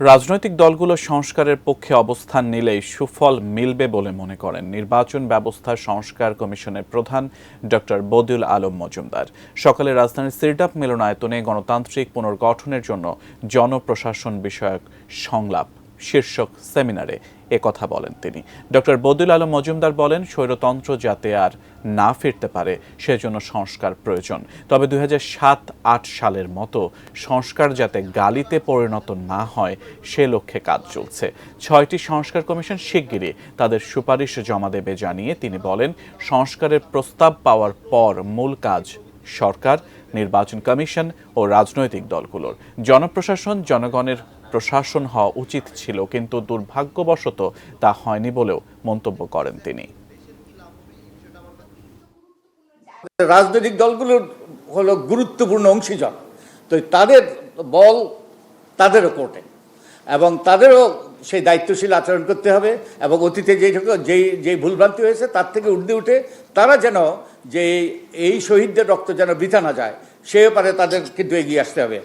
রাজনৈতিক দলগুলো সংস্কারের পক্ষে অবস্থান নিলেই সুফল মিলবে বলে মনে করেন নির্বাচন ব্যবস্থা সংস্কার কমিশনের প্রধান ডক্টর বদিউল আলম মজুমদার। সকালে রাজধানীর সিরডাপ মিলনায়তনে গণতান্ত্রিক পুনর্গঠনের জন্য জনপ্রশাসন বিষয়ক সংলাপ শীর্ষক সেমিনারে একথা বলেন তিনি। ডক্টর বদিউল আলম মজুমদার বলেন, স্বৈরতন্ত্র যাতে আর না ফিরতে পারে সেজন্য সংস্কার প্রয়োজন। তবে 2007-8 সালের মতো সংস্কার যাতে গালিতে পরিণত না হয় সে লক্ষ্যে কাজ চলছে। 6টি সংস্কার কমিশন শিগগিরই তাদের সুপারিশ জমা দেবে জানিয়ে তিনি বলেন, সংস্কারের প্রস্তাব পাওয়ার পর মূল কাজ সরকার, নির্বাচন কমিশন ও রাজনৈতিক দলগুলোর। জনপ্রশাসন জনগণের প্রশাসন হওয়া উচিত ছিল, কিন্তু দুর্ভাগ্যবশত তা হয়নি বলেও মন্তব্য করেন তিনি। রাজনৈতিক দলগুলোর হলো গুরুত্বপূর্ণ অংশীজন, তো তাদের বল তাদেরও কোর্টে, এবং তাদেরও সেই দায়িত্বশীল আচরণ করতে হবে এবং অতীতে যেই ভুলভ্রান্তি হয়েছে তার থেকে ঊর্ধ্বে উঠে তারা যেন যে এই শহীদদের রক্ত যেন বৃথা না যায় সে ব্যাপারে তাদের কিন্তু এগিয়ে আসতে হবে।